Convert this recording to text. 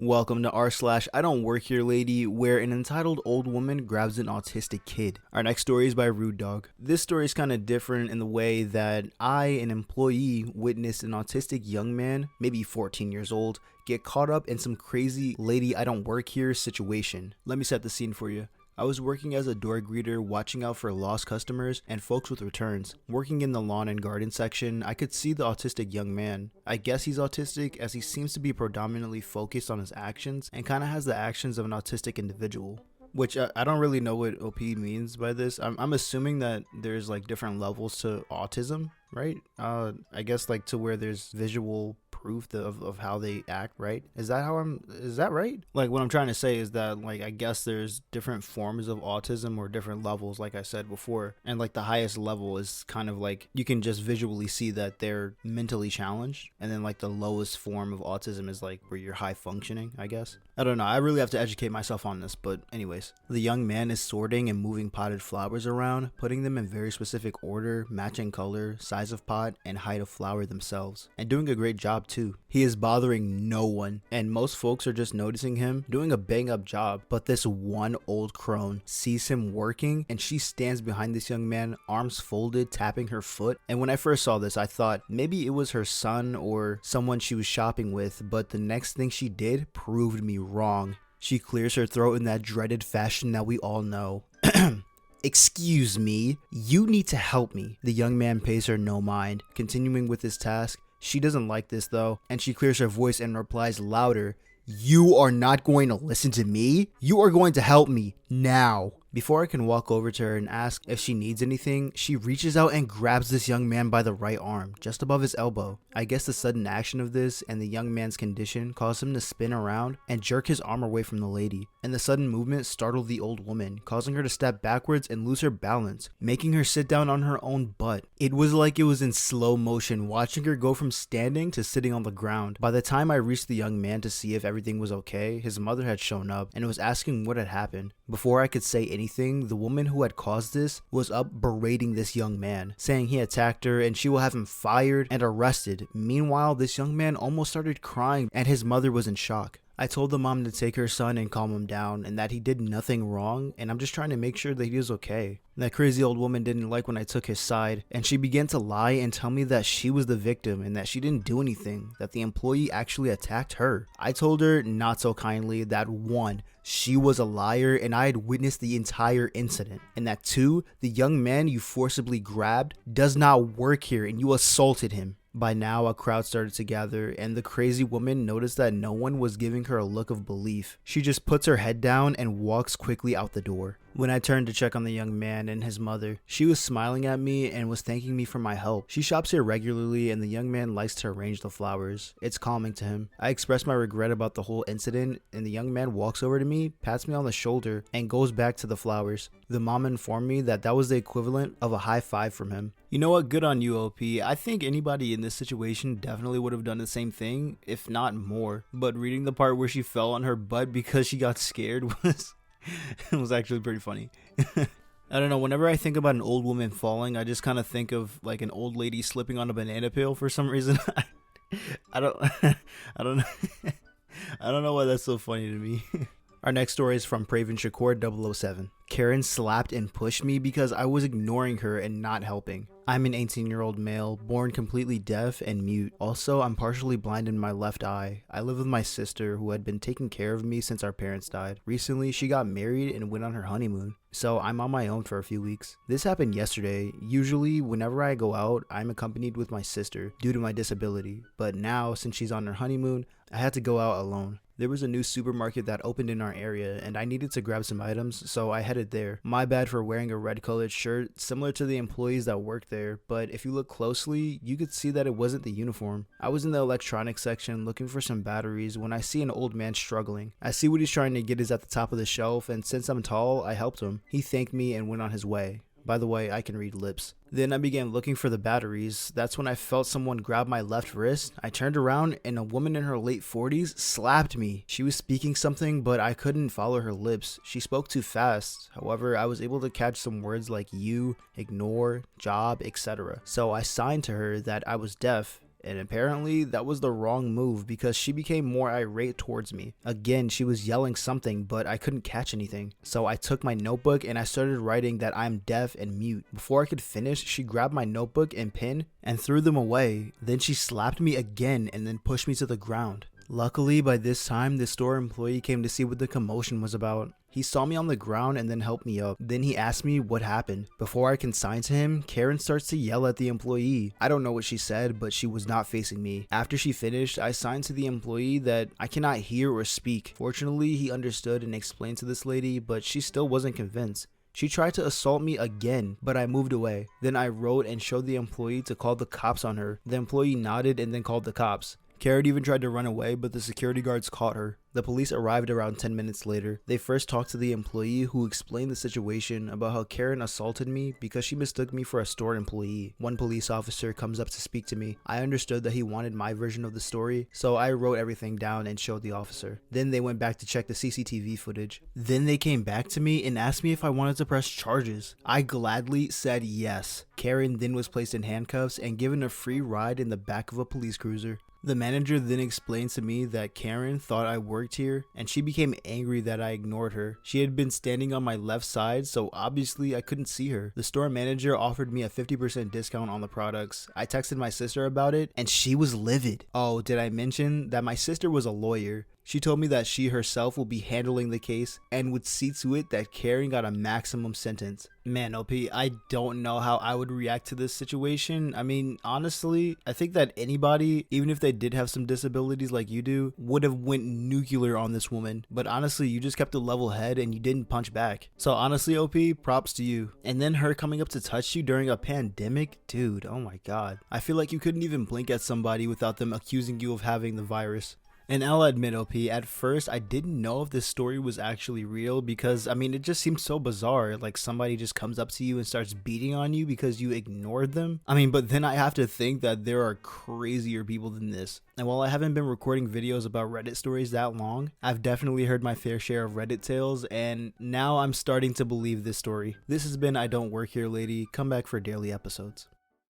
Welcome to r/IDontWorkHereLady, where an entitled old woman grabs an autistic kid. Our next story is by Rude Dog. This story is kind of different in the way that I, an employee, witnessed an autistic young man, maybe 14 years old, get caught up in some crazy lady I don't work here situation. Let me set the scene for you. I was working as a door greeter, watching out for lost customers and folks with returns. Working in the lawn and garden section, I could see the autistic young man. I guess he's autistic as he seems to be predominantly focused on his actions and kind of has the actions of an autistic individual. Which I don't really know what OP means by this. I'm assuming that there's like different levels to autism, right? I guess like to where there's visual proof of how they act, right? Is that right? Like what I'm trying to say is that like I guess there's different forms of autism or different levels, like I said before, and like the highest level is kind of like you can just visually see that they're mentally challenged, and then like the lowest form of autism is like where you're high functioning, I guess. I don't know, I really have to educate myself on this, but anyways, the young man is sorting and moving potted flowers around, putting them in very specific order, matching color, size of pot, and height of flower themselves, and doing a great job too. He is bothering no one, and most folks are just noticing him doing a bang up job, but this one old crone sees him working, and she stands behind this young man, arms folded, tapping her foot. And when I first saw this, I thought maybe it was her son or someone she was shopping with, but the next thing she did proved me wrong. She clears her throat in that dreaded fashion that we all know. Excuse me, you need to help me. The young man pays her no mind, continuing with his task. She doesn't like this though, and she clears her voice and replies louder, "You are not going to listen to me? You are going to help me now." Before I can walk over to her and ask if she needs anything, she reaches out and grabs this young man by the right arm, just above his elbow. I guess the sudden action of this and the young man's condition caused him to spin around and jerk his arm away from the lady. And the sudden movement startled the old woman, causing her to step backwards and lose her balance, making her sit down on her own butt. It was like it was in slow motion, watching her go from standing to sitting on the ground. By the time I reached the young man to see if everything was okay, his mother had shown up and was asking what had happened. Before I could say anything, the woman who had caused this was up berating this young man, saying he attacked her and she will have him fired and arrested. Meanwhile, this young man almost started crying and his mother was in shock. I told the mom to take her son and calm him down and that he did nothing wrong, and I'm just trying to make sure that he was okay. That crazy old woman didn't like when I took his side, and she began to lie and tell me that she was the victim and that she didn't do anything, that the employee actually attacked her. I told her, not so kindly, that 1, she was a liar and I had witnessed the entire incident, and that 2, the young man you forcibly grabbed does not work here and you assaulted him. By now, a crowd started to gather, and the crazy woman noticed that no one was giving her a look of belief. She just puts her head down and walks quickly out the door. When I turned to check on the young man and his mother, she was smiling at me and was thanking me for my help. She shops here regularly and the young man likes to arrange the flowers. It's calming to him. I expressed my regret about the whole incident and the young man walks over to me, pats me on the shoulder, and goes back to the flowers. The mom informed me that that was the equivalent of a high five from him. You know what? Good on you, OP. I think anybody in this situation definitely would have done the same thing, if not more. But reading the part where she fell on her butt because she got scared was... it was actually pretty funny. I don't know, whenever I think about an old woman falling, I just kind of think of like an old lady slipping on a banana peel for some reason. I don't I don't know. I don't know why that's so funny to me. Our next story is from Praven Shakur 007. Karen slapped and pushed me because I was ignoring her and not helping. I'm an 18-year-old male, born completely deaf and mute. Also, I'm partially blind in my left eye. I live with my sister who had been taking care of me since our parents died. Recently, she got married and went on her honeymoon, so I'm on my own for a few weeks. This happened yesterday. Usually, whenever I go out, I'm accompanied with my sister due to my disability, but now, since she's on her honeymoon, I had to go out alone. There was a new supermarket that opened in our area and I needed to grab some items, so I headed there. My bad for wearing a red colored shirt similar to the employees that worked there, but if you look closely, you could see that it wasn't the uniform. I was in the electronics section looking for some batteries when I see an old man struggling. I see what he's trying to get is at the top of the shelf, and since I'm tall, I helped him. He thanked me and went on his way. By the way, I can read lips. Then I began looking for the batteries. That's when I felt someone grab my left wrist. I turned around and a woman in her late 40s slapped me. She was speaking something, but I couldn't follow her lips. She spoke too fast. However, I was able to catch some words like you, ignore, job, etc. So I signed to her that I was deaf and apparently that was the wrong move because she became more irate towards me. Again, she was yelling something, but I couldn't catch anything. So I took my notebook and I started writing that I'm deaf and mute. Before I could finish, she grabbed my notebook and pen and threw them away. Then she slapped me again and then pushed me to the ground. Luckily, by this time, the store employee came to see what the commotion was about. He saw me on the ground and then helped me up. Then he asked me what happened. Before I can sign to him, Karen starts to yell at the employee. I don't know what she said, but she was not facing me. After she finished, I signed to the employee that I cannot hear or speak. Fortunately, he understood and explained to this lady, but she still wasn't convinced. She tried to assault me again, but I moved away. Then I wrote and showed the employee to call the cops on her. The employee nodded and then called the cops. Karen even tried to run away, but the security guards caught her. The police arrived around 10 minutes later. They first talked to the employee, who explained the situation about how Karen assaulted me because she mistook me for a store employee. One police officer comes up to speak to me. I understood that he wanted my version of the story, so I wrote everything down and showed the officer. Then they went back to check the CCTV footage. Then they came back to me and asked me if I wanted to press charges. I gladly said yes. Karen then was placed in handcuffs and given a free ride in the back of a police cruiser. The manager then explained to me that Karen thought I worked here and she became angry that I ignored her. She had been standing on my left side, so obviously I couldn't see her. The store manager offered me a 50% discount on the products. I texted my sister about it and she was livid. Oh, did I mention that my sister was a lawyer? She told me that she herself will be handling the case and would see to it that Karen got a maximum sentence. Man, OP, I don't know how I would react to this situation. I mean, honestly, I think that anybody, even if they did have some disabilities like you do, would have went nuclear on this woman. But honestly, you just kept a level head and you didn't punch back. So honestly, OP, props to you. And then her coming up to touch you during a pandemic? Dude, oh my god. I feel like you couldn't even blink at somebody without them accusing you of having the virus. And I'll admit, OP, at first I didn't know if this story was actually real because, I mean, it just seems so bizarre. Like somebody just comes up to you and starts beating on you because you ignored them. I mean, but then I have to think that there are crazier people than this. And while I haven't been recording videos about Reddit stories that long, I've definitely heard my fair share of Reddit tales, and now I'm starting to believe this story. This has been I Don't Work Here Lady. Come back for daily episodes.